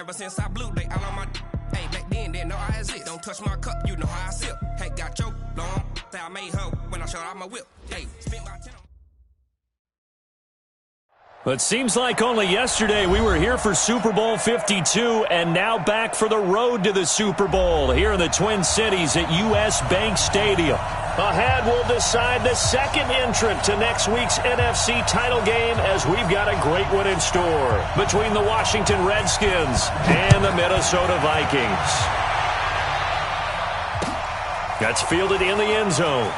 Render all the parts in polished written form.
Ever since I blew, they all on my hey, back then, didn't know I exist. Don't touch my cup, you know how I sip. Hey, got your long, say I made her when I showed out my whip. Hey, spent my 10 on. It seems like only yesterday we were here for Super Bowl 52 and now back for the road to the Super Bowl here in the Twin Cities at US Bank Stadium. Ahead, we'll decide the second entrant to next week's NFC title game as we've got a great one in store between the Washington Redskins and the Minnesota Vikings. That's fielded in the end zone.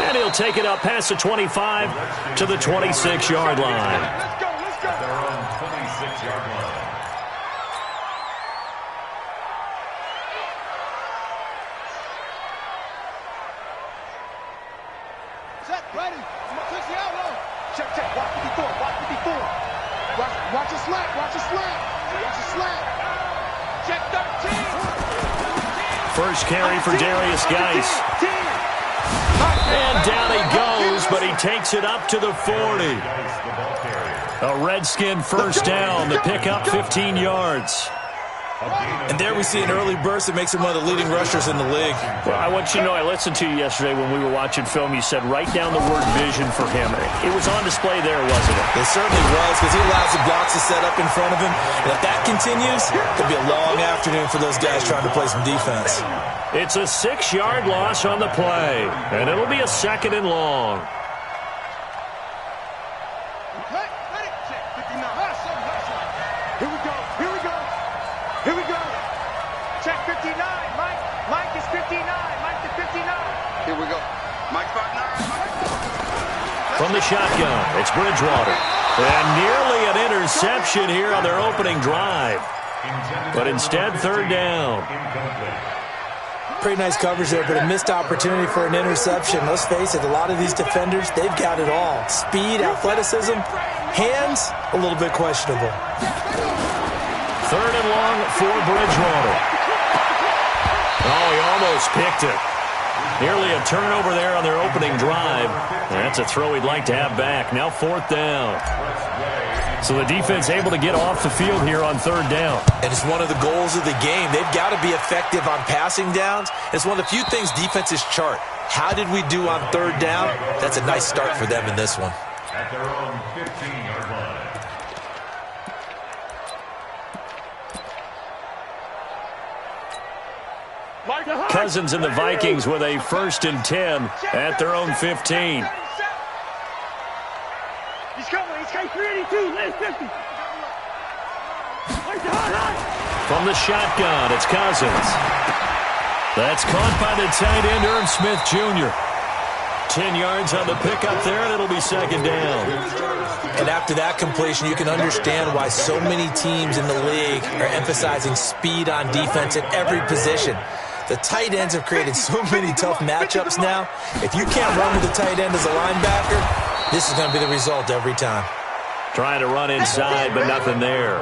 And he'll take it up past the 25 to the 26-yard line. Let's go. At their own 26-yard line. Set, ready. Touch the outlaw. Check. Watch 54. Watch a slant. Watch a slant. Check 13. First carry for Darius Geis. And down he goes, but he takes it up to the 40. A Redskin first down to pick up 15 yards. And there we see an early burst that makes him one of the leading rushers in the league. Well, I want you to know, I listened to you yesterday when we were watching film. You said write down the word vision for him. It was on display there, wasn't it? It certainly was, because he allows the blocks to set up in front of him. And if that continues, it'll be a long afternoon for those guys trying to play some defense. It's a 6-yard loss on the play, and it'll be a second and long. Here we go. Check 59. Mike is 59. Mike to 59. Here we go. Mike 59. From the shotgun, it's Bridgewater. And nearly an interception here on their opening drive. But instead, third down. Pretty nice coverage there, but a missed opportunity for an interception. Let's face it, a lot of these defenders, they've got it all. Speed, athleticism, hands, a little bit questionable. Third and long for Bridgewater. Oh, he almost picked it. Nearly a turnover there on their opening drive. That's a throw he'd like to have back. Now fourth down. So the defense able to get off the field here on third down. And it's one of the goals of the game. They've got to be effective on passing downs. It's one of the few things defenses chart. How did we do on third down? That's a nice start for them in this one. At their own 15-yard line. Cousins and the Vikings with a 1st and 10 at their own 15. He's coming. He's 382. Last 50. From the shotgun, it's Cousins. That's caught by the tight end, Irv Smith Jr. 10 yards on the pickup there, and it'll be second down. And after that completion, you can understand why so many teams in the league are emphasizing speed on defense at every position. The tight ends have created so many tough matchups now. If you can't run with the tight end as a linebacker, this is going to be the result every time. Trying to run inside, but nothing there.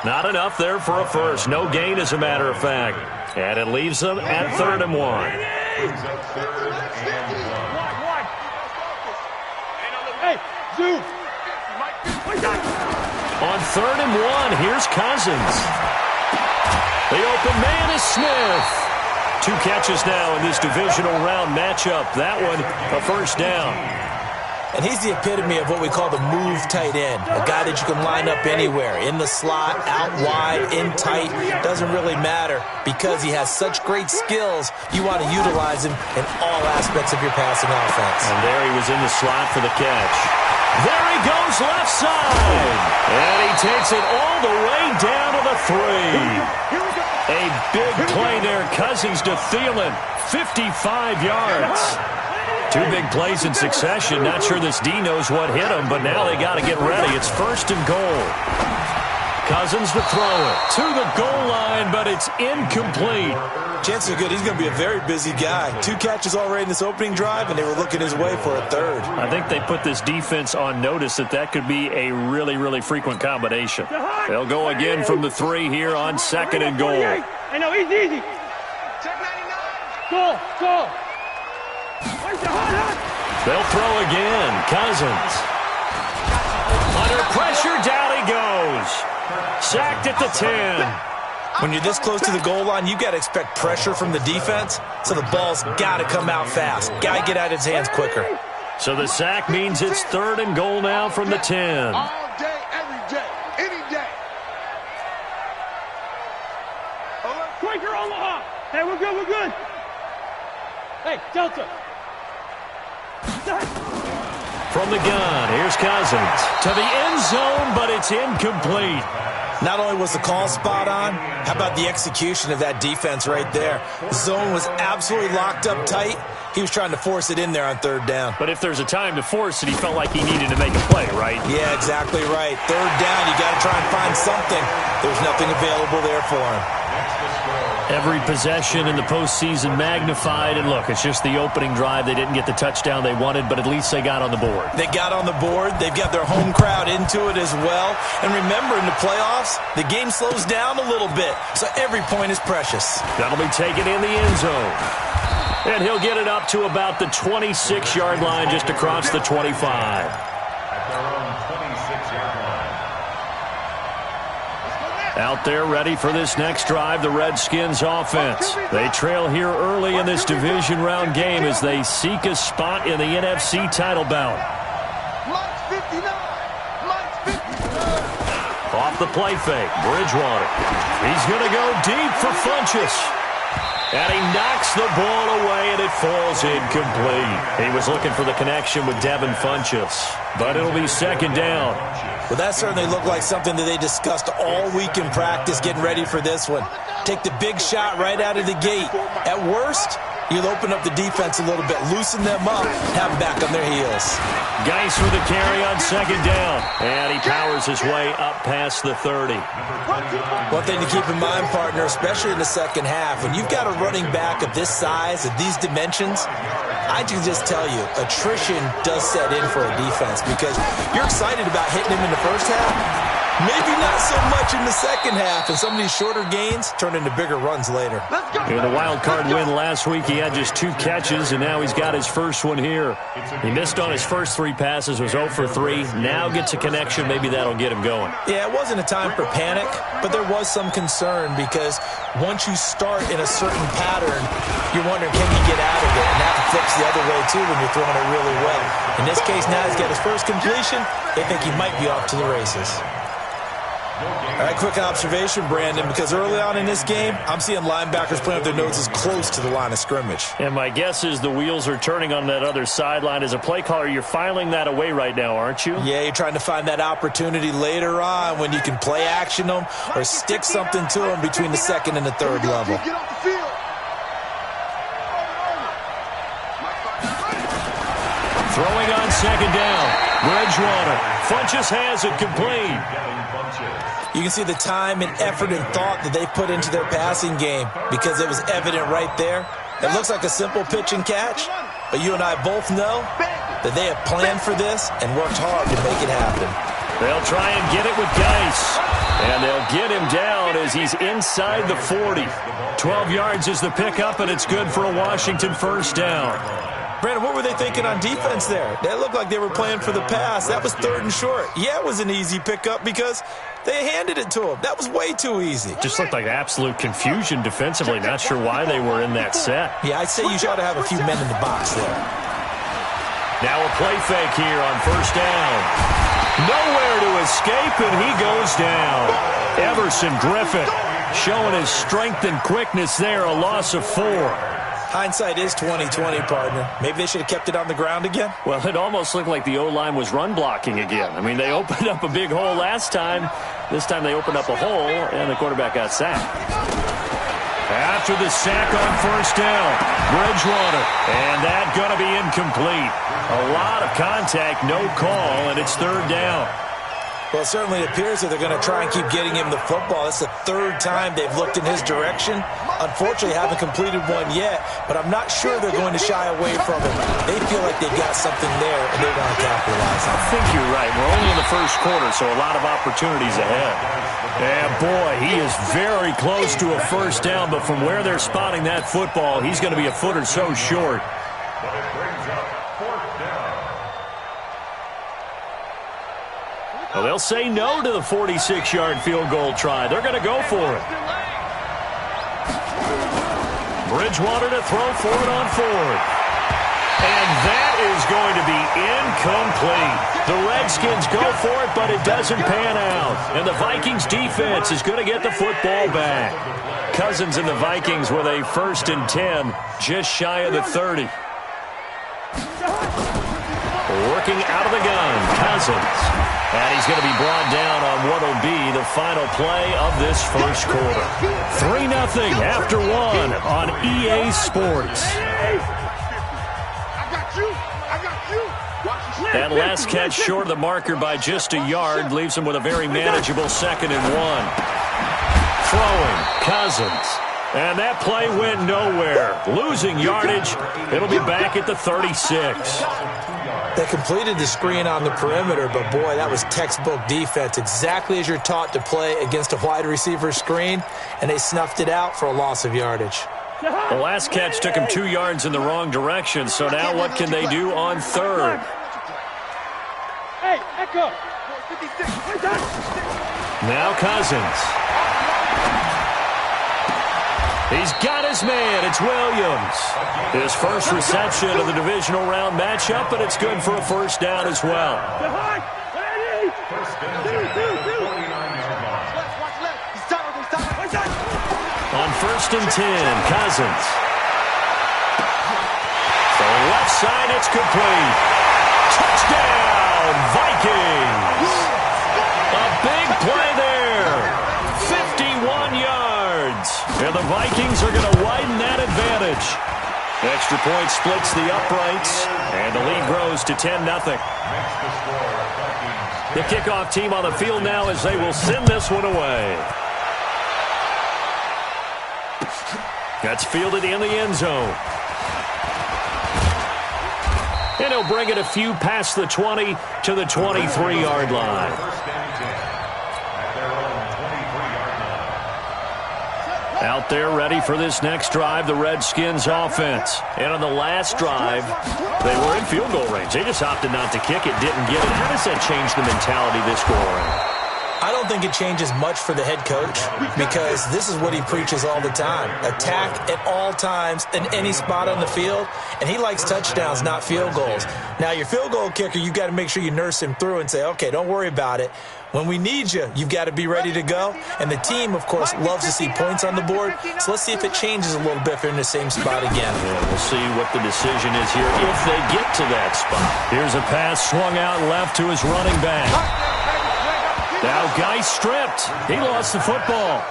Not enough there for a first. No gain, as a matter of fact. And it leaves them at 3rd and 1. Hey, Zoo. On 3rd and 1, here's Cousins. The open man is Smith. 2 catches now in this divisional round matchup. That one, a first down. And he's the epitome of what we call the move tight end. A guy that you can line up anywhere, in the slot, out wide, in tight. Doesn't really matter because he has such great skills. You want to utilize him in all aspects of your passing offense. And there he was in the slot for the catch. There he goes left side. And he takes it all the way down to the 3. A big play there. Cousins to Thielen. 55 yards. 2 big plays in succession. Not sure this D knows what hit him, but now they got to get ready. It's 1st and goal. Cousins to throw it to the goal line, but it's incomplete. Chances are good he's going to be a very busy guy. 2 catches already in this opening drive, and they were looking his way for a 3rd. I think they put this defense on notice that could be a really, really frequent combination. They'll go again from the 3 here on 2nd and goal. I know, he's easy. Check 99. Go. They'll throw again. Cousins. Under pressure. Sacked at the 10. When you're this close to the goal line, you've got to expect pressure from the defense, so the ball's got to come out fast. Got to get out of his hands quicker. So the sack means it's 3rd and goal now from the 10. All day, every day, any day. Quaker Omaha. Hey, we're good, we're good. Hey, Delta. From the gun, here's Cousins. To the end zone, but it's incomplete. Not only was the call spot on, how about the execution of that defense right there? The zone was absolutely locked up tight. He was trying to force it in there on 3rd down. But if there's a time to force it, he felt like he needed to make a play, right? Yeah, exactly right. 3rd down, you got to try and find something. There's nothing available there for him. Every possession in the postseason magnified, and look, it's just the opening drive. They didn't get the touchdown they wanted, but at least they got on the board. They got on the board. They've got their home crowd into it as well. And remember, in the playoffs, the game slows down a little bit, so every point is precious. That'll be taken in the end zone. And he'll get it up to about the 26-yard line, just across the 25. At their own 26-yard line. Out there ready for this next drive, the Redskins offense. They trail here early in this division round game as they seek a spot in the NFC title bout. Mike's 59. Mike's 59. Off the play fake, Bridgewater. He's going to go deep for Funchess. And he knocks the ball away, and it falls incomplete. He was looking for the connection with Devin Funchess, but it'll be 2nd down. Well, that certainly looked like something that they discussed all week in practice getting ready for this one. Take the big shot right out of the gate. At worst, you'll open up the defense a little bit, loosen them up, have them back on their heels. Geis with the carry on 2nd down, and he powers his way up past the 30. One thing to keep in mind, partner, especially in the second half, when you've got a running back of this size, of these dimensions, I can just tell you, attrition does set in for a defense because you're excited about hitting him in the first half. Maybe not so much in the second half, and some of these shorter gains turn into bigger runs later. In the wild card win last week, he had just 2 catches, and now he's got his first one here. He missed on his first 3 passes, was 0 for 3. Now gets a connection. Maybe that'll get him going. Yeah, it wasn't a time for panic, but there was some concern because once you start in a certain pattern, you're wondering, can you get out of it? And that flips the other way, too, when you're throwing it really well. In this case, now he's got his first completion. They think he might be off to the races. All right, quick observation, Brandon, because early on in this game, I'm seeing linebackers playing with their noses close to the line of scrimmage. And my guess is the wheels are turning on that other sideline. As a play caller, you're filing that away right now, aren't you? Yeah, you're trying to find that opportunity later on when you can play action them or stick something to them between the 2nd and the 3rd level. Get off the field. Throwing on 2nd down. Bridgewater. Funchess has it complete. You can see the time and effort and thought that they put into their passing game because it was evident right there. It looks like a simple pitch and catch, but you and I both know that they have planned for this and worked hard to make it happen. They'll try and get it with Geis, and they'll get him down as he's inside the 40. 12 yards is the pickup, and it's good for a Washington first down. Brandon, what were they thinking on defense there? They looked like they were playing for the pass. That was 3rd and short. Yeah, it was an easy pickup because they handed it to him. That was way too easy. Just looked like absolute confusion defensively. Not sure why they were in that set. Yeah, I'd say you ought to have a few men in the box there. Now a play fake here on first down. Nowhere to escape, and he goes down. Everson Griffin showing his strength and quickness there, a loss of 4. Hindsight is 20/20, partner. Maybe they should have kept it on the ground again. Well, it almost looked like the O-line was run blocking again. I mean, they opened up a big hole last time. This time they opened up a hole, and the quarterback got sacked. After the sack on first down, Bridgewater, and that going to be incomplete. A lot of contact, no call, and it's 3rd down. Well, it certainly appears that they're going to try and keep getting him the football. It's the 3rd time they've looked in his direction. Unfortunately, haven't completed one yet, but I'm not sure they're going to shy away from it. They feel like they've got something there, and they want to capitalize on it. I think you're right. We're only in the first quarter, so a lot of opportunities ahead. And, boy, he is very close to a first down, but from where they're spotting that football, he's going to be a foot or so short. But it brings up 4th down. Well, they'll say no to the 46-yard field goal try. They're going to go for it. Bridgewater to throw for it on fourth. And that is going to be incomplete. The Redskins go for it, but it doesn't pan out. And the Vikings defense is going to get the football back. Cousins and the Vikings with a 1st and 10, just shy of the 30. Working out of the gun, Cousins. And he's going to be brought down on what will be the final play of this first quarter. 3-0 after 1 on EA Sports. And last catch short of the marker by just a yard leaves him with a very manageable 2nd and 1. Throwing, Cousins. And that play went nowhere. Losing yardage. It'll be back at the 36. They completed the screen on the perimeter, but boy, that was textbook defense. Exactly as you're taught to play against a wide receiver screen, and they snuffed it out for a loss of yardage. The last catch took him 2 yards in the wrong direction, so now what can they do on third? Hey, echo. Now Cousins. He's got his man. It's Williams. His first reception of the divisional round matchup, but it's good for a first down as well. On 1st and 10, Cousins. The left side, it's complete. Touchdown, Vikings. A big play there. 51 yards. And the Vikings are going to widen that advantage. Extra point splits the uprights, and the lead grows to 10-0. The kickoff team on the field now as they will send this one away. That's fielded in the end zone. And he'll bring it a few past the 20 to the 23-yard line. Out there ready for this next drive, the Redskins offense. And on the last drive, they were in field goal range. They just opted not to kick it, didn't get it. How does that change the mentality this go around? I don't think it changes much for the head coach because this is what he preaches all the time. Attack at all times in any spot on the field, and he likes touchdowns, not field goals. Now, your field goal kicker, you've got to make sure you nurse him through and say, okay, don't worry about it. When we need you, you've got to be ready to go. And the team, of course, loves to see points on the board. So let's see if it changes a little bit if they're in the same spot again. Yeah, we'll see what the decision is here if they get to that spot. Here's a pass swung out left to his running back. Now Guy stripped. He lost the football.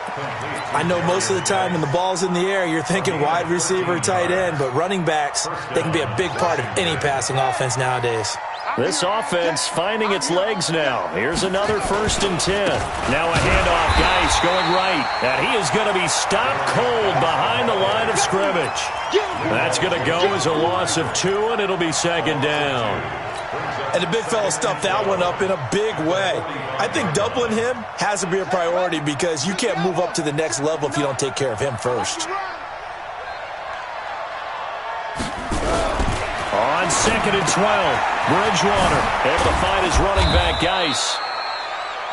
I know most of the time when the ball's in the air, you're thinking wide receiver, tight end, but running backs, they can be a big part of any passing offense nowadays. This offense finding its legs now. Here's another 1st and 10. Now a handoff. Geis going right. And he is going to be stopped cold behind the line of scrimmage. That's going to go as a loss of 2, and it'll be 2nd down. And the big fella stuffed that one up in a big way. I think doubling him has to be a priority because you can't move up to the next level if you don't take care of him first. On 2nd and 12, Bridgewater able to find his running back, Geis.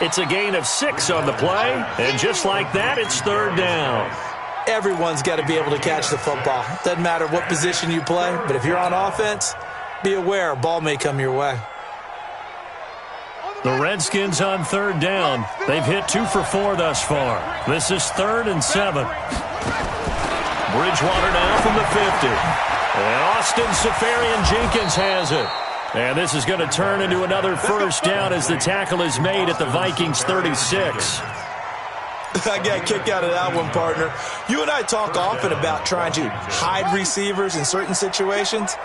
It's a gain of 6 on the play, and just like that, it's 3rd down. Everyone's got to be able to catch the football. Doesn't matter what position you play, but if you're on offense, be aware a ball may come your way. The Redskins on 3rd down. They've hit 2 for 4 thus far. This is 3rd and 7. Bridgewater now from the 50. And Austin Seferian-Jenkins has it. And this is going to turn into another 1st down as the tackle is made at the Vikings 36. I got a kick out of that one, partner. You and I talk often about trying to hide receivers in certain situations,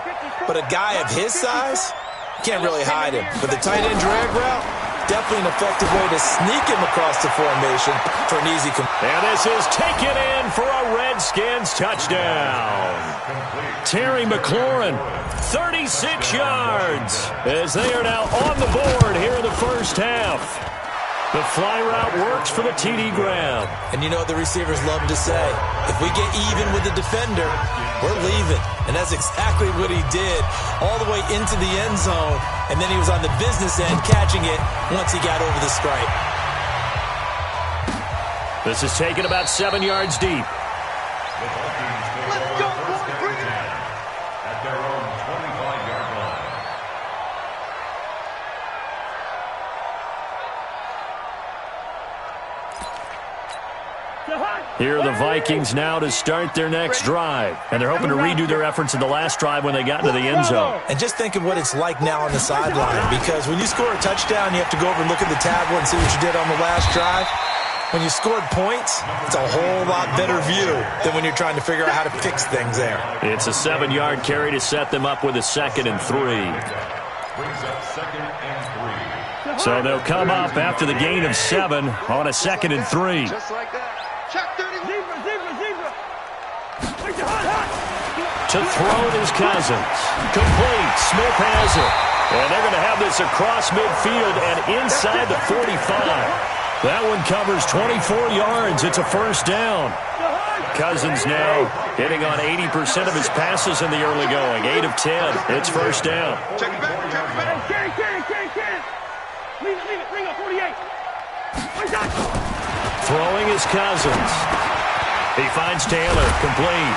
but a guy of his size, can't really hide him. But the tight end drag route, definitely an effective way to sneak him across the formation for an easy And this is taken in for a Redskins touchdown. Terry McLaurin, 36 yards, as they are now on the board here in the first half. The fly route works for the TD grab. And you know what the receivers love to say? If we get even with the defender, we're leaving. And that's exactly what he did, all the way into the end zone. And then he was on the business end catching it once he got over the stripe. This is taken about 7 yards deep. Let's go, boys. Bring it in. At their own 25-yard line. Here are the Vikings now to start their next drive. And they're hoping to redo their efforts in the last drive when they got into the end zone. And just think of what it's like now on the sideline, because when you score a touchdown, you have to go over and look at the tablet and see what you did on the last drive. When you scored points, it's a whole lot better view than when you're trying to figure out how to fix things there. It's a 7-yard carry to set them up with a 2nd and 3. Brings up 2nd and 3. So they'll come up after the gain of 7 on a 2nd and 3. Just like that. Check 30. Zebra. To throw it is Cousins. Complete. Smith has it. And they're going to have this across midfield and inside the 45. That one covers 24 yards. It's a first down. Cousins now hitting on 80% of his passes in the early going. 8 of 10. It's first down. Check it back. Can't. Leave it. Bring up 48. Throwing is Cousins. He finds Taylor. Complete.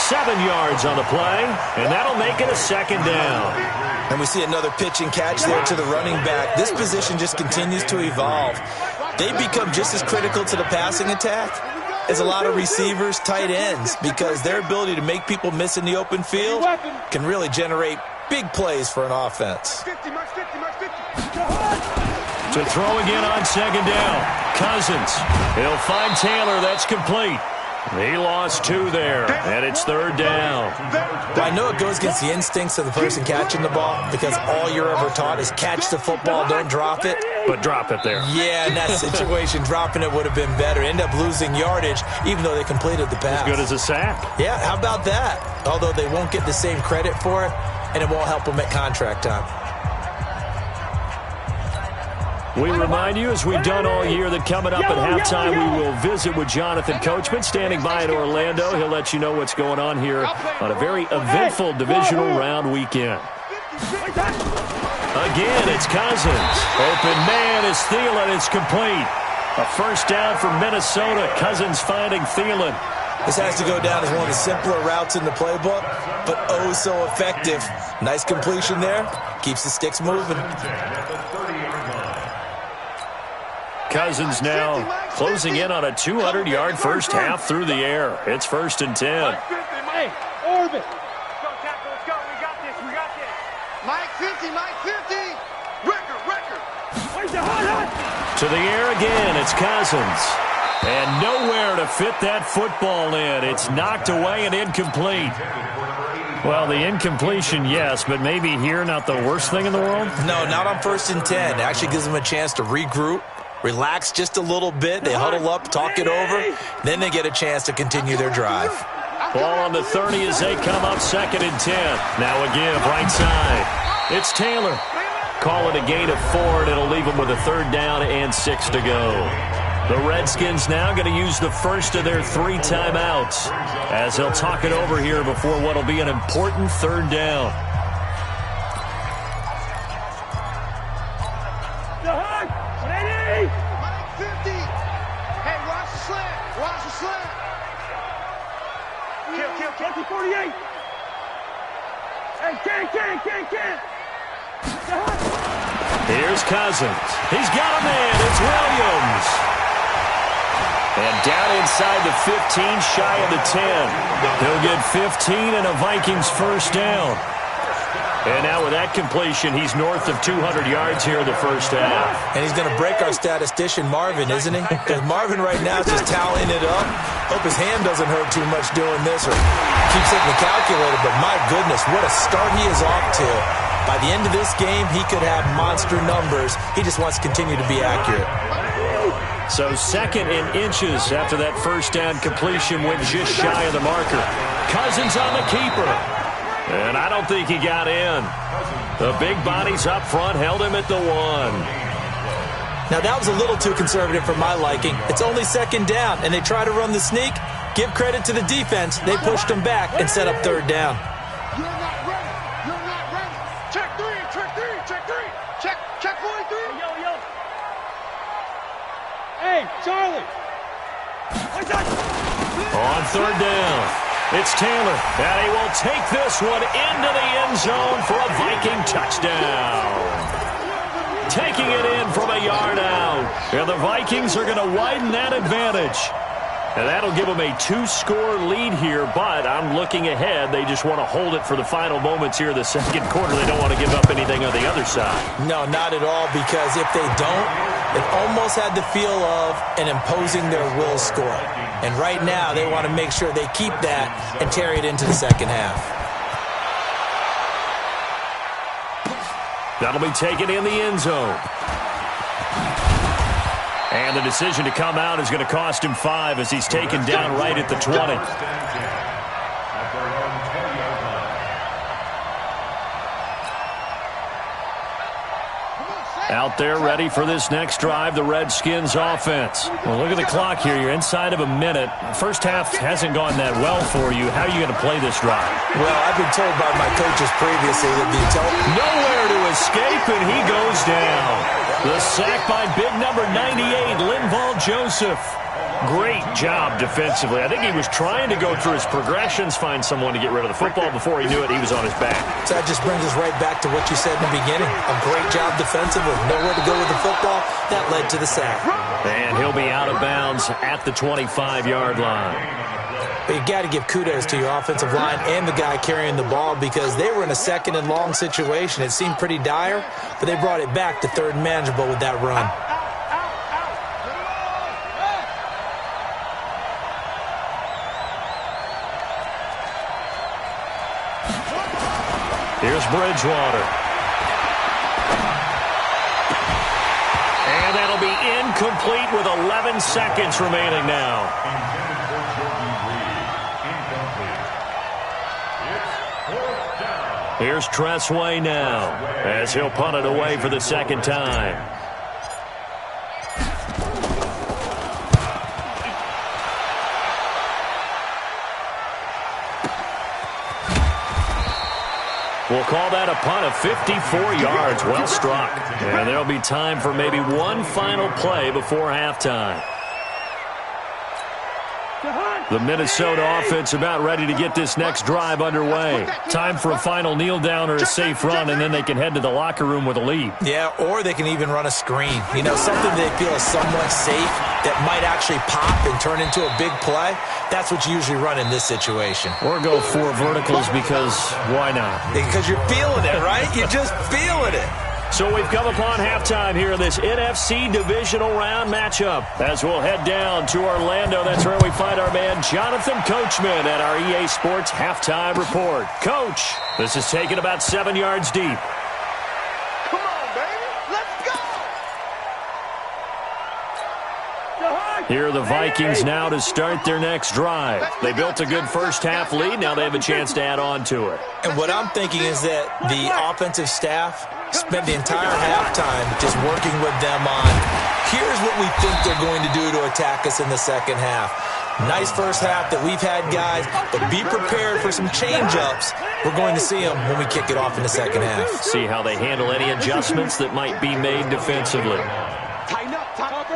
7 yards on the play, and that'll make it a second down. And we see another pitch and catch there to the running back. This position just continues to evolve. They become just as critical to the passing attack as a lot of receivers, tight ends, because their ability to make people miss in the open field can really generate big plays for an offense. 50, march 50. To throw again on second down. Cousins. He'll find Taylor. That's complete. He lost 2 there, and it's third down. Well, I know it goes against the instincts of the person catching the ball, because all you're ever taught is catch the football, don't drop it. But drop it there. Yeah, in that situation, dropping it would have been better. End up losing yardage, even though they completed the pass. As good as a sack. Yeah, how about that? Although they won't get the same credit for it, and it won't help them at contract time. We remind you, as we've done all year, that coming up at halftime, we will visit with Jonathan Coachman, standing by in Orlando. He'll let you know what's going on here on a very eventful divisional round weekend. Again, it's Cousins. Open man is Thielen. It's complete. A first down for Minnesota. Cousins finding Thielen. This has to go down as one of the simpler routes in the playbook, but oh so effective. Nice completion there. Keeps the sticks moving. Cousins now closing in on a 200-yard first half through the air. It's 1st and 10. Hey, orbit. Let's go. We got this. Mike 50. Record. To the air again, it's Cousins. And nowhere to fit that football in. It's knocked away and incomplete. Well, the incompletion, yes, but maybe here not the worst thing in the world? No, not on 1st and 10. It actually gives them a chance to regroup, relax just a little bit. They huddle up, talk it over. Then they get a chance to continue their drive. Ball on the 30 as they come up 2nd and 10. Now a give right side. It's Taylor. Call it a gain of 4, and it'll leave them with a 3rd down and 6 to go. The Redskins now going to use the first of their 3 timeouts as they'll talk it over here before what will be an important 3rd down. Mike 50. Hey, watch the slant. Kill. 48. Hey, can't. Here's Cousins. He's got a man. It's Williams. And down inside the 15, shy of the 10. He'll get 15 and a Vikings first down. And now with that completion, he's north of 200 yards here in the first half. And he's going to break our statistician, Marvin, isn't he? Because Marvin right now is just tallying it up. Hope his hand doesn't hurt too much doing this or keeps hitting the calculator. But my goodness, what a start he is off to. By the end of this game, he could have monster numbers. He just wants to continue to be accurate. So 2nd in inches after that first down completion went just shy of the marker. Cousins on the keeper. And I don't think he got in. The big bodies up front held him at the 1. Now, that was a little too conservative for my liking. It's only second down, and they try to run the sneak. Give credit to the defense. They pushed them back and set up third down. You're not ready. You're not ready. Check 3, check 3, check 3. Check 43. Yo. Hey, Charlie. On third down, it's Taylor, and he will take this one into the end zone for a Viking touchdown. Taking it in from a yard out, and the Vikings are going to widen that advantage. And that'll give them a 2-score lead here, but I'm looking ahead. They just want to hold it for the final moments here in the second quarter. They don't want to give up anything on the other side. No, not at all, because if they don't, it almost had the feel of an imposing their will score. And right now, they want to make sure they keep that and carry it into the second half. That'll be taken in the end zone. And the decision to come out is going to cost him 5 as he's taken down right at the 20. Out there ready for this next drive, the Redskins offense. Well, look at the clock here. You're inside of a minute. First half hasn't gone that well for you. How are you going to play this drive? Well, I've been told by my coaches previously that nowhere to escape, and he goes down. The sack by big number 98, Linval Joseph. Great job defensively. I think he was trying to go through his progressions, find someone to get rid of the football. Before he knew it, he was on his back. So that just brings us right back to what you said in the beginning. A great job defensively. Nowhere to go with the football. That led to the sack. And he'll be out of bounds at the 25-yard line. But you got to give kudos to your offensive line and the guy carrying the ball, because they were in a second and long situation. It seemed pretty dire, but they brought it back to third and manageable with that run. Here's Bridgewater. And that'll be incomplete with 11 seconds remaining now. Here's Tressway now as he'll punt it away for the second time. We'll call that a punt of 54 yards. Well struck. And there'll be time for maybe one final play before halftime. The Minnesota offense about ready to get this next drive underway. Time for a final kneel down or a safe run, and then they can head to the locker room with a lead. Yeah, or they can even run a screen. You know, something they feel is somewhat safe that might actually pop and turn into a big play. That's what you usually run in this situation. Or go 4 verticals, because why not? Because you're feeling it, right? You're just feeling it. So we've come upon halftime here in this NFC divisional round matchup. As we'll head down to Orlando, that's where we find our man Jonathan Coachman at our EA Sports Halftime Report. Coach, this is taken about 7 yards deep. Come on, baby. Let's go. Here are the Vikings now to start their next drive. They built a good first half lead. Now they have a chance to add on to it. And what I'm thinking is that the offensive staff spent the entire halftime just working with them on, here's what we think they're going to do to attack us in the second half. Nice first half that we've had, guys, but be prepared for some change-ups. We're going to see them when we kick it off in the second half. See how they handle any adjustments that might be made defensively. Tighten up, Topper!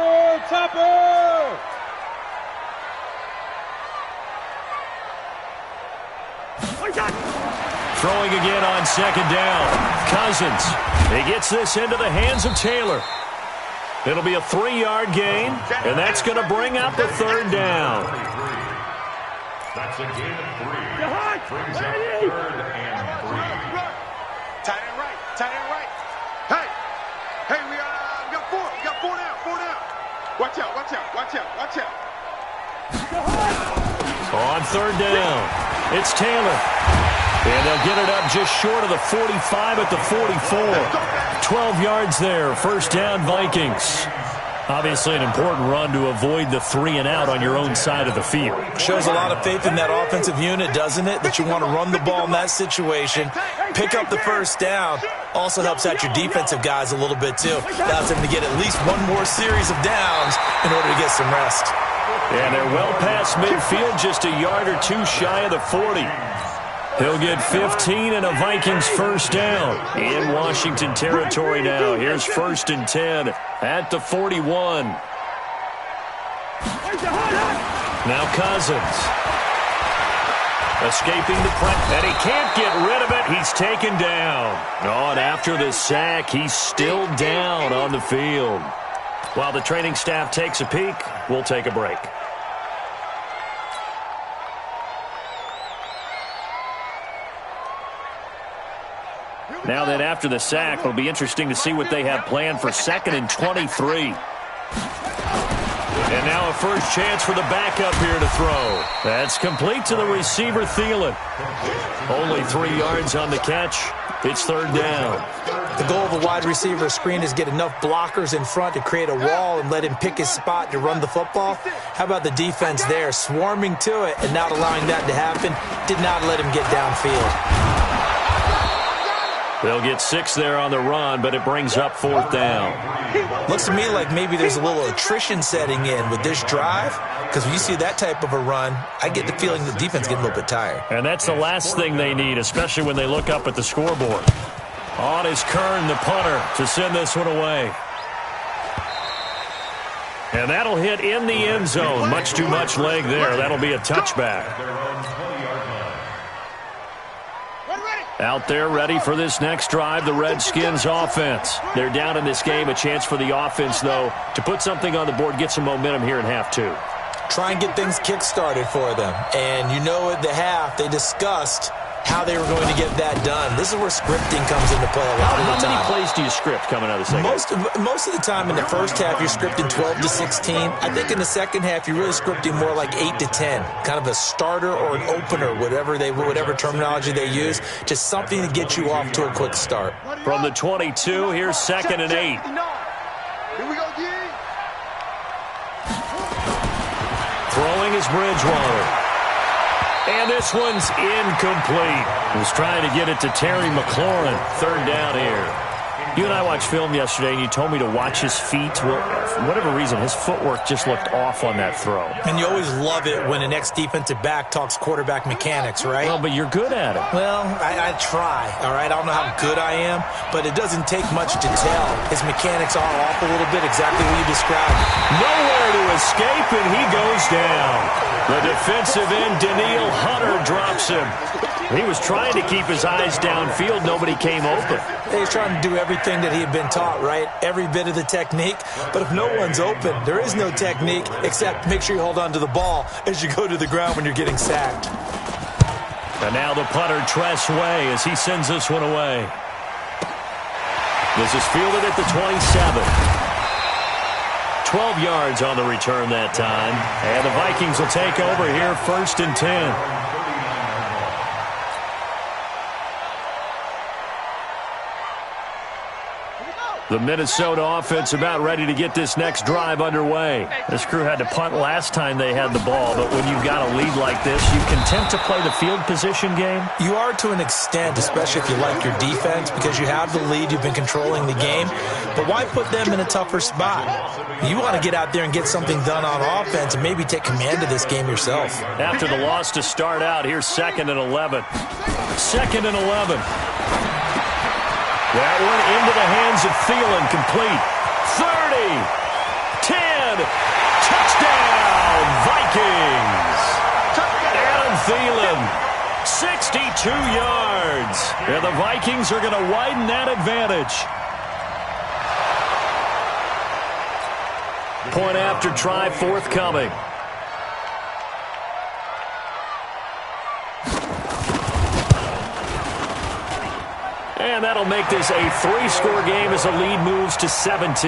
Throwing again on second down. Cousins. He gets this into the hands of Taylor. It'll be a 3-yard gain, and that's going to bring up the third down. That's a gain of 3. Brings up 3rd and 3. Tight end right. Hey, we got 4. We got 4 now. Watch out. On third down, it's Taylor. And they'll get it up just short of the 45 at the 44. 12 yards there, first down Vikings. Obviously an important run to avoid the 3-and-out on your own side of the field. Shows a lot of faith in that offensive unit, doesn't it? That you want to run the ball in that situation, pick up the first down. Also helps out your defensive guys a little bit, too. Allows them to get at least one more series of downs in order to get some rest. And they're well past midfield, just a yard or two shy of the 40. He'll get 15 and a Vikings first down in Washington territory now. Here's 1st and 10 at the 41. Now Cousins. Escaping the press, and he can't get rid of it. He's taken down. Oh, and after the sack, he's still down on the field. While the training staff takes a peek, we'll take a break. Now then, after the sack, it'll be interesting to see what they have planned for 2nd and 23. And now a first chance for the backup here to throw. That's complete to the receiver, Thielen. Only 3 yards on the catch. It's 3rd down. The goal of a wide receiver screen is get enough blockers in front to create a wall and let him pick his spot to run the football. How about the defense there, swarming to it and not allowing that to happen? Did not let him get downfield. They'll get 6 there on the run, but it brings up 4th down. Looks to me like maybe there's a little attrition setting in with this drive, because when you see that type of a run, I get the feeling the defense getting a little bit tired. And that's the last thing they need, especially when they look up at the scoreboard. On is Kern, the punter, to send this one away. And that'll hit in the end zone. Much too much leg there. That'll be a touchback. Out there ready for this next drive, the Redskins offense. They're down in this game. A chance for the offense, though, to put something on the board, get some momentum here in half 2. Try and get things kick-started for them. And you know at the half, they discussed how they were going to get that done. This is where scripting comes into play a lot of the time. How many plays do you script coming out of the second half? Most of the time in the first half, you're scripting 12 to 16. I think in the second half, you're really scripting more like 8 to 10. Kind of a starter or an opener, whatever terminology they use. Just something to get you off to a quick start. From the 22, here's 2nd and 8. Here we go, G. Throwing is Bridgewater. And this one's incomplete. He was trying to get it to Terry McLaurin. 3rd down here. You and I watched film yesterday, and you told me to watch his feet. Well, for whatever reason, his footwork just looked off on that throw. And you always love it when an ex-defensive back talks quarterback mechanics, right? Well, but you're good at it. Well, I try, all right? I don't know how good I am, but it doesn't take much to tell. His mechanics are off a little bit, exactly what you described. Nowhere to escape, and he goes down. The defensive end, Daniil Hunter, drops him. He was trying to keep his eyes downfield. Nobody came open. He was trying to do everything that he had been taught, right? Every bit of the technique. But if no one's open, there is no technique except make sure you hold on to the ball as you go to the ground when you're getting sacked. And now the punter, Tress Way, as he sends this one away. This is fielded at the 27. 12 yards on the return that time. And the Vikings will take over here, 1st and 10. The Minnesota offense about ready to get this next drive underway. This crew had to punt last time they had the ball, but when you've got a lead like this, you content to play the field position game? You are to an extent, especially if you like your defense, because you have the lead, you've been controlling the game. But why put them in a tougher spot? You want to get out there and get something done on offense and maybe take command of this game yourself. After the loss to start out, here's 2nd and 11. 2nd and 11. That one into the hands of Thielen, complete. 30, 10, touchdown, Vikings. Adam Thielen, 62 yards. And the Vikings are going to widen that advantage. Point after try forthcoming. And that'll make this a 3-score game as the lead moves to 17.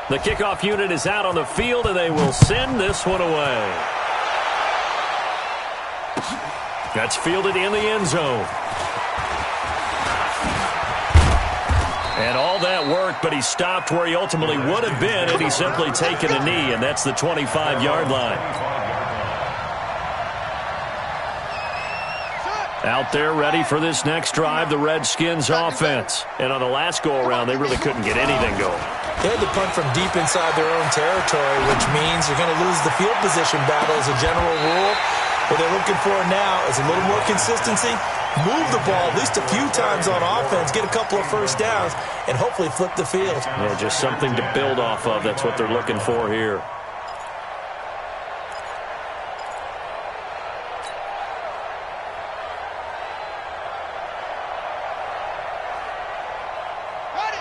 The kickoff unit is out on the field, and they will send this one away. That's fielded in the end zone. And all that work, but he stopped where he ultimately would have been had he simply taken a knee, and that's the 25-yard line. Out there ready for this next drive, the Redskins offense. And on the last go-around, they really couldn't get anything going. They had to punt from deep inside their own territory, which means you're going to lose the field position battle as a general rule. What they're looking for now is a little more consistency, move the ball at least a few times on offense, get a couple of first downs, and hopefully flip the field. Yeah, just something to build off of. That's what they're looking for here.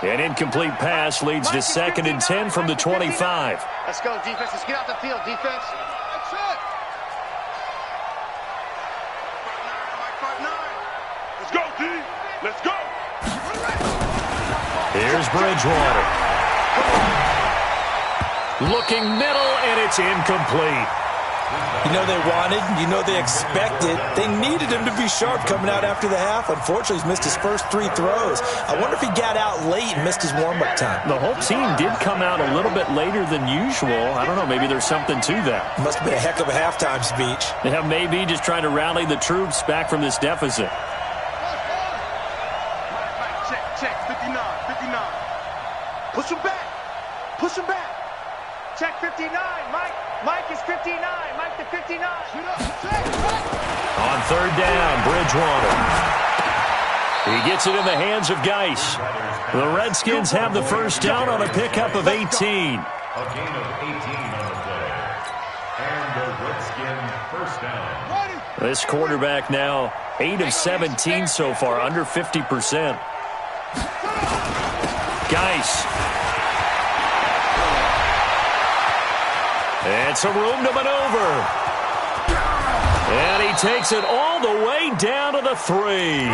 An incomplete pass leads to 2nd and 10 from the 25. Let's go, defense. Let's get out the field, defense. That's it. Let's go, D. Let's go. Here's Bridgewater. Looking middle, and it's incomplete. You know they wanted, you know they expected. They needed him to be sharp coming out after the half. Unfortunately, he's missed his first 3 throws. I wonder if he got out late and missed his warm-up time. The whole team did come out a little bit later than usual. I don't know, maybe there's something to that. Must have been a heck of a halftime speech. Yeah, maybe just trying to rally the troops back from this deficit. Check, 59. Push him back. Check 59, Mike. Mike is 59. Mike to 59. On 3rd down, Bridgewater. He gets it in the hands of Geis. The Redskins have the first down on a pickup of 18. A gain of 18 on the play. And the Redskin first down. This quarterback now 8 of 17 so far, under 50%. Geis. And some room to maneuver. And he takes it all the way down to the 3.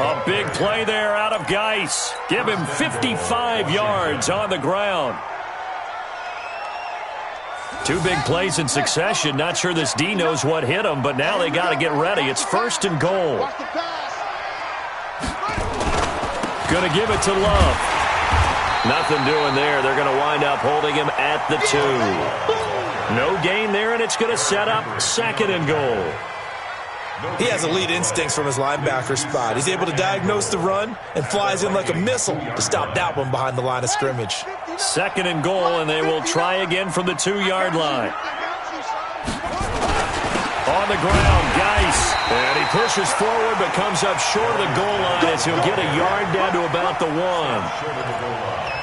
A big play there out of Geis. Give him 55 yards on the ground. 2 big plays in succession. Not sure this D knows what hit him, but now they got to get ready. It's 1st and goal. Going to give it to Love. Nothing doing there. They're going to wind up holding him at the 2. No gain there, and it's going to set up 2nd and goal. He has elite instincts from his linebacker spot. He's able to diagnose the run and flies in like a missile to stop that one behind the line of scrimmage. 2nd and goal, and they will try again from the 2-yard line. On the ground, Geis. And he pushes forward but comes up short of the goal line as he'll get a yard down to about the 1.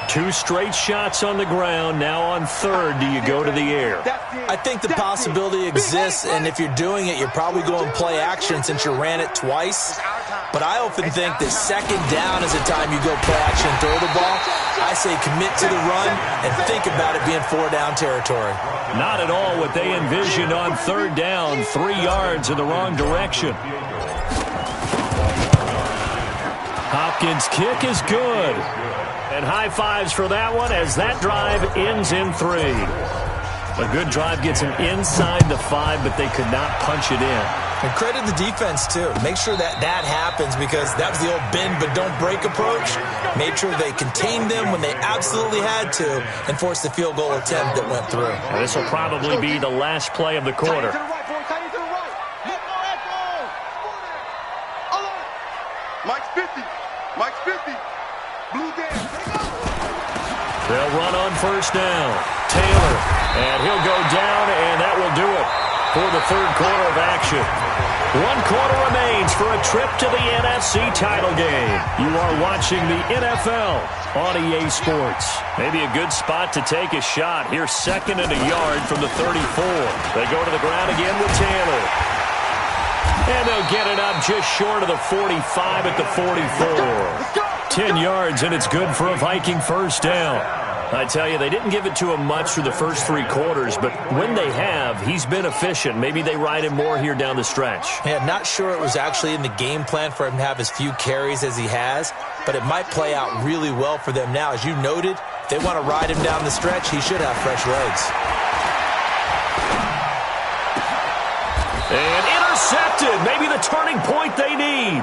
2 straight shots on the ground. Now on 3rd, do you go to the air? I think the possibility exists, and if you're doing it, you're probably going play action since you ran it twice. But I often think that 2nd down is the time you go play action and throw the ball. I say commit to the run and think about it being 4-down territory. Not at all what they envisioned on 3rd down. 3 yards in the wrong direction. Hopkins' kick is good. And high fives for that one as that drive ends in 3. A good drive gets them inside the 5, but they could not punch it in. And credit the defense, too. Make sure that happens because that was the old bend but don't break approach. Made sure they contained them when they absolutely had to and forced the field goal attempt that went through. And this will probably be the last play of the quarter. Mike's 50. Mike's 50. Blue down. They'll run on 1st down. Taylor, and he'll go down, and that will do it for the 3rd quarter of action. 1 quarter remains for a trip to the NFC title game. You are watching the NFL on EA Sports. Maybe a good spot to take a shot. Here's 2nd and a yard from the 34. They go to the ground again with Taylor. And they'll get it up just short of the 45 at the 44. 10 yards, and it's good for a Viking 1st down. I tell you, they didn't give it to him much through the first 3 quarters, but when they have, he's been efficient. Maybe they ride him more here down the stretch. Yeah, not sure it was actually in the game plan for him to have as few carries as he has, but it might play out really well for them now. As you noted, If they want to ride him down the stretch, he should have fresh legs. And intercepted. Maybe the turning point they need.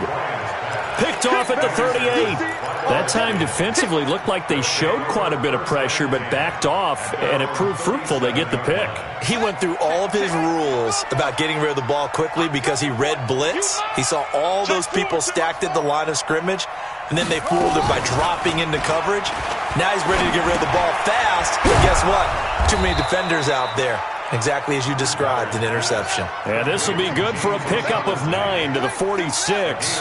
Picked off at the 38. That time defensively looked like they showed quite a bit of pressure, but backed off, and it proved fruitful. They get the pick. He went through all of his rules about getting rid of the ball quickly because he read blitz. He saw all those people stacked at the line of scrimmage, and then they fooled him by dropping into coverage. Now he's ready to get rid of the ball fast, but guess what? Too many defenders out there. Exactly as you described, an interception. And this will be good for a pickup of 9 to the 46.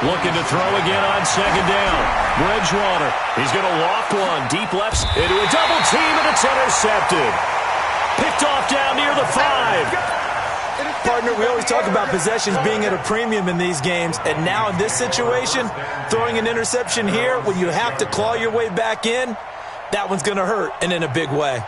Looking to throw again on second down. Bridgewater, he's going to loft one. Deep left into a double team, and it's intercepted. Picked off down near the 5. Partner, we always talk about possessions being at a premium in these games, and now in this situation, throwing an interception here when you have to claw your way back in, that one's going to hurt, and in a big way.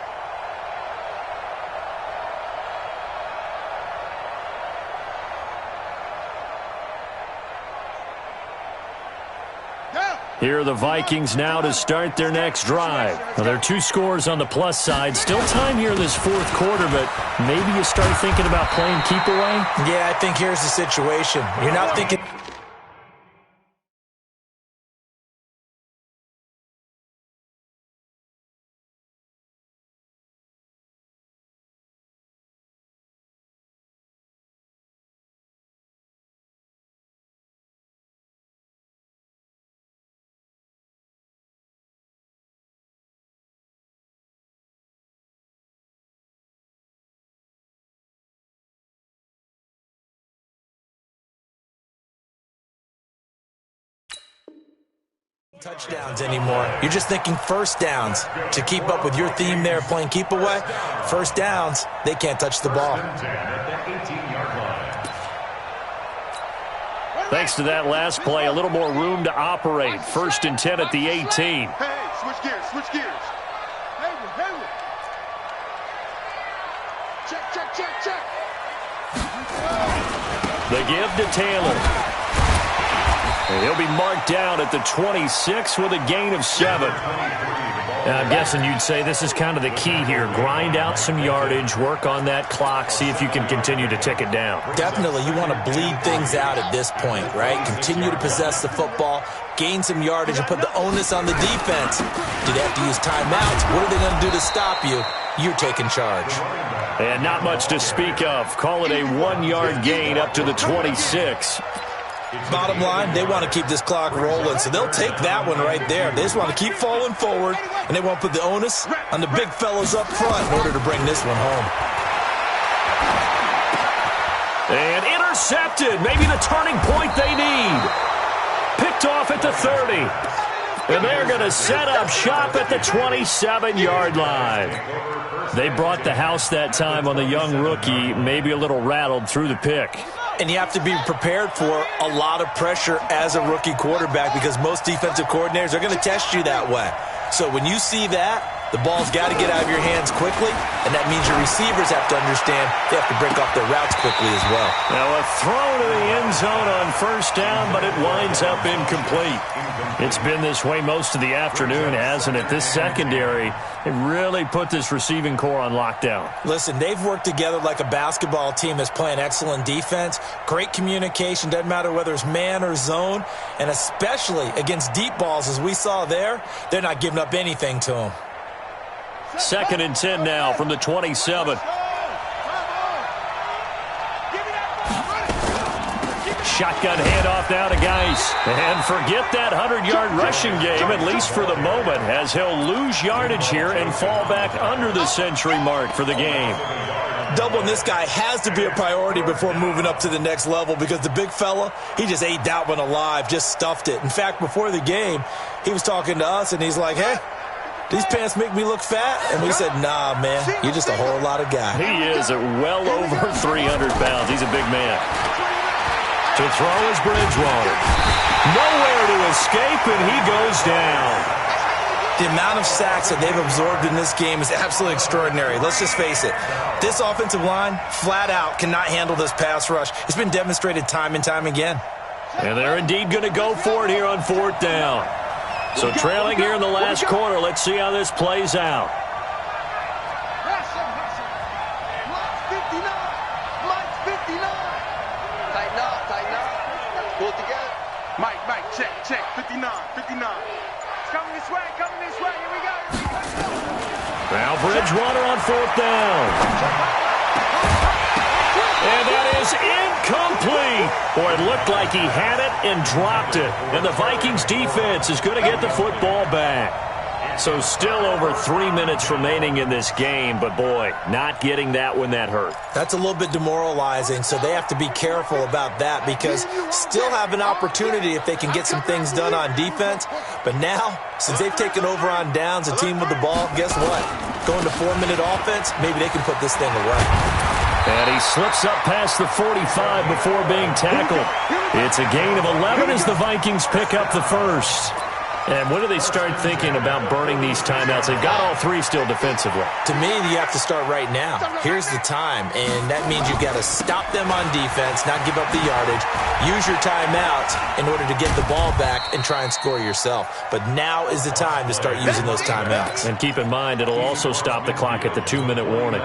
Here are the Vikings now to start their next drive. Well, there are 2 scores on the plus side. Still time here in this 4th quarter, but maybe you start thinking about playing keep away? Yeah, I think here's the situation. You're not thinking... touchdowns anymore. You're just thinking first downs. To keep up with your theme there, playing keep away, first downs, they can't touch the ball. Thanks to that last play, a little more room to operate. 1st and 10 at the 18. Hey, switch gears, switch gears. Hayward. Check. The give to Taylor. And he'll be marked down at the 26 with a gain of 7. I'm guessing you'd say this is kind of the key here. Grind out some yardage, work on that clock, see if you can continue to tick it down. Definitely, you want to bleed things out at this point, right? Continue to possess the football, gain some yardage, and put the onus on the defense. Do they have to use timeouts? What are they going to do to stop you? You're taking charge. And not much to speak of. Call it a 1-yard gain up to the 26. Bottom line, they want to keep this clock rolling, so they'll take that one right there. They just want to keep falling forward, and they want to put the onus on the big fellas up front in order to bring this one home. And intercepted. Maybe the turning point they need. Picked off at the 30. And they're going to set up shop at the 27-yard line. They brought the house that time on the young rookie, maybe a little rattled through the pick. And you have to be prepared for a lot of pressure as a rookie quarterback because most defensive coordinators are going to test you that way. So when you see that, the ball's got to get out of your hands quickly, and that means your receivers have to understand they have to break off their routes quickly as well. Now a throw to the end zone on 1st down, but it winds up incomplete. It's been this way most of the afternoon, hasn't it? This secondary, they really put this receiving core on lockdown. Listen, they've worked together like a basketball team that's playing excellent defense. Great communication, doesn't matter whether it's man or zone, and especially against deep balls as we saw there, they're not giving up anything to them. 2nd and 10 now from the 27. Shotgun handoff now to Geis. And forget that 100-yard rushing game, at least for the moment, as he'll lose yardage here and fall back under the century mark for the game. Doubling this guy has to be a priority before moving up to the next level because the big fella, he just ate that one alive, just stuffed it. In fact, before the game, he was talking to us, and he's like, hey, these pants make me look fat? And we said, nah, man, you're just a whole lot of guy. He is at well over 300 pounds. He's a big man. To throw is Bridgewater. Nowhere to escape, and he goes down. The amount of sacks that they've absorbed in this game is absolutely extraordinary. Let's just face it. This offensive line, flat out, cannot handle this pass rush. It's been demonstrated time and time again. And they're indeed going to go for it here on 4th down. So trailing here in the last quarter. Let's see how this plays out. Mike, check, 59. It's coming this way, here we go. Now Bridgewater on 4th down. And that is incomplete. Boy, it looked like he had it and dropped it. And the Vikings defense is going to get the football back. So still over 3 minutes remaining in this game, but boy, not getting that when that hurt. That's a little bit demoralizing, so they have to be careful about that because still have an opportunity if they can get some things done on defense. But now, since they've taken over on downs, a team with the ball, guess what? Going to 4-minute offense, maybe they can put this thing away. And he slips up past the 45 before being tackled. It's a gain of 11 as the Vikings pick up the first. And when do they start thinking about burning these timeouts? They've got all three still defensively. To me, you have to start right now. Here's the time, and that means you've got to stop them on defense, not give up the yardage, use your timeouts in order to get the ball back and try and score yourself. But now is the time to start using those timeouts. And keep in mind, it'll also stop the clock at the 2-minute warning.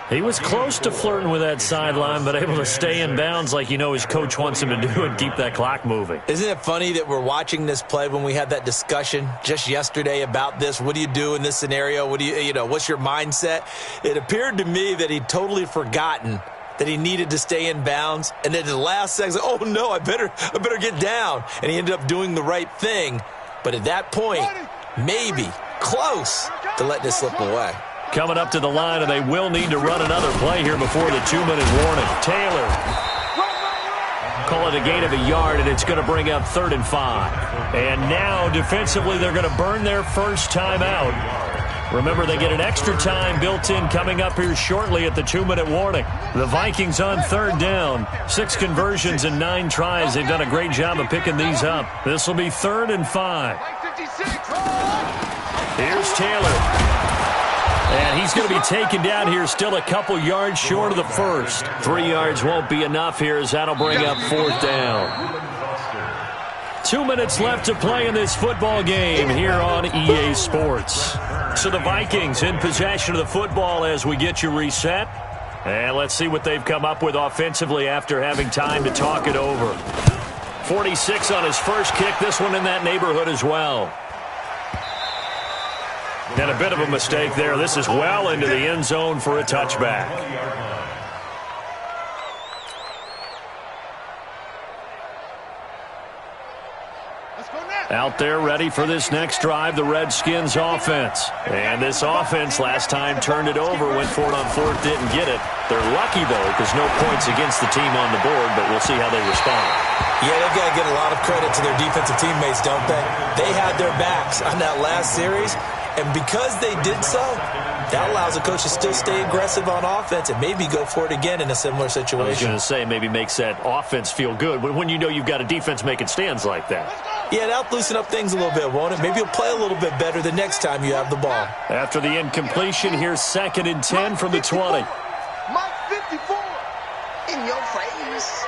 He was close to flirting with that sideline, but able to stay in bounds like you know his coach wants him to do and keep that clock moving. Isn't it funny that we're watching this play when we had that discussion just yesterday about this? What do you do in this scenario? What do you know, what's your mindset? It appeared to me that he'd totally forgotten that he needed to stay in bounds, and then at the last second, oh no, I better get down. And he ended up doing the right thing. But at that point, maybe close to letting it slip away. Coming up to the line, and they will need to run another play here before the 2-minute warning. Taylor. Call it a gain of a yard, and it's going to bring up 3rd and 5. And now, defensively, they're going to burn their first time out. Remember, they get an extra time built in coming up here shortly at the 2-minute warning. The Vikings on 3rd down. 6 conversions and 9 tries. They've done a great job of picking these up. This will be 3rd and 5. Here's Taylor. And he's going to be taken down here, still a couple yards short of the first. 3 yards won't be enough here as that'll bring up 4th down. 2 minutes left to play in this football game here on EA Sports. So the Vikings in possession of the football as we get you reset. And let's see what they've come up with offensively after having time to talk it over. 46 on his first kick, this one in that neighborhood as well. And a bit of a mistake there. This is well into the end zone for a touchback. Out there ready for this next drive, the Redskins offense. And this offense last time turned it over, went for it on 4th, didn't get it. They're lucky, though, because no points against the team on the board, but we'll see how they respond. Yeah, they've got to get a lot of credit to their defensive teammates, don't they? They had their backs on that last series. And because they did so, that allows the coach to still stay aggressive on offense and maybe go for it again in a similar situation. I was going to say maybe makes that offense feel good when you know you've got a defense making stands like that. Yeah, that'll loosen up things a little bit, won't it? Maybe you'll play a little bit better the next time you have the ball. After the incompletion, here's 2nd and 10 from the 20. Mike 54. In your face.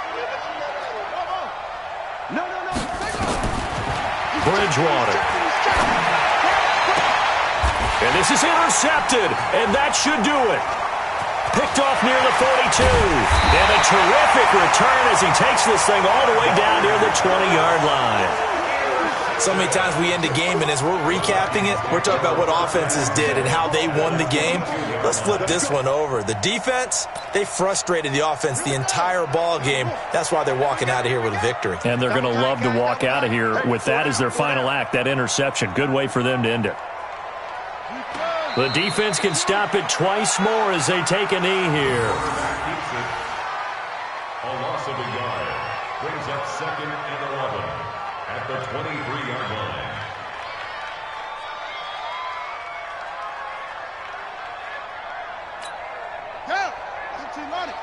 No. Bridgewater. And this is intercepted, and that should do it. Picked off near the 42. And a terrific return as he takes this thing all the way down near the 20-yard line. So many times we end a game, and as we're recapping it, we're talking about what offenses did and how they won the game. Let's flip this one over. The defense, they frustrated the offense the entire ball game. That's why they're walking out of here with a victory. And they're going to love to walk out of here with that as their final act, that interception. Good way for them to end it. The defense can stop it twice more as they take a knee here. A loss of a yard brings up 2nd and 11 at the 23-yard line. Down. 15 on it.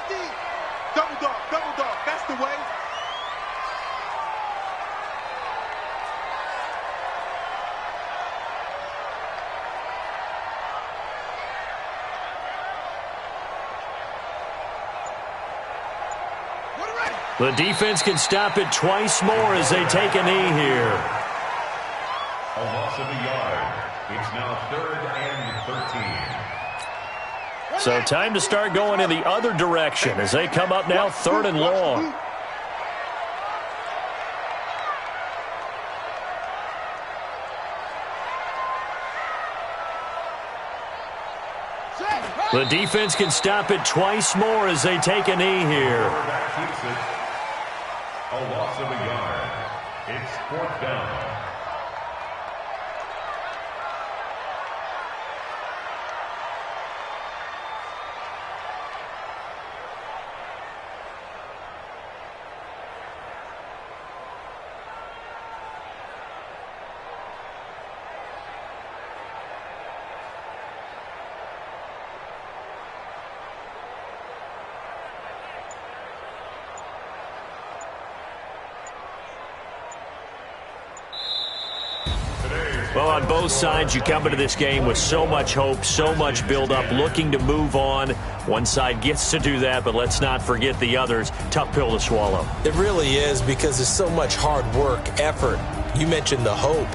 50. Double dog. That's the way. Ready. The defense can stop it twice more as they take a knee here. A loss of a yard. It's now 3rd and 13. So time to start going in the other direction as they come up now 3rd and long. The defense can stop it twice more as they take a knee here. Quarterback keeps it. A loss of a yard. It's 4th down. Well, on both sides, you come into this game with so much hope, so much build-up, looking to move on. One side gets to do that, but let's not forget the others. Tough pill to swallow. It really is, because there's so much hard work, effort. You mentioned the hope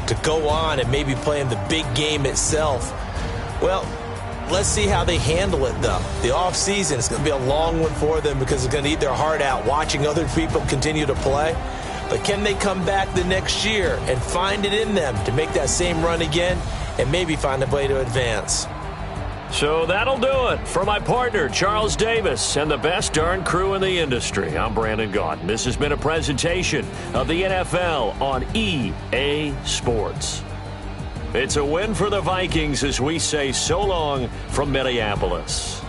to go on and maybe play in the big game itself. Well, let's see how they handle it, though. The offseason is going to be a long one for them because they're going to eat their heart out watching other people continue to play. But can they come back the next year and find it in them to make that same run again and maybe find a way to advance? So that'll do it. For my partner, Charles Davis, and the best darn crew in the industry, I'm Brandon Gaudin. This has been a presentation of the NFL on EA Sports. It's a win for the Vikings as we say so long from Minneapolis.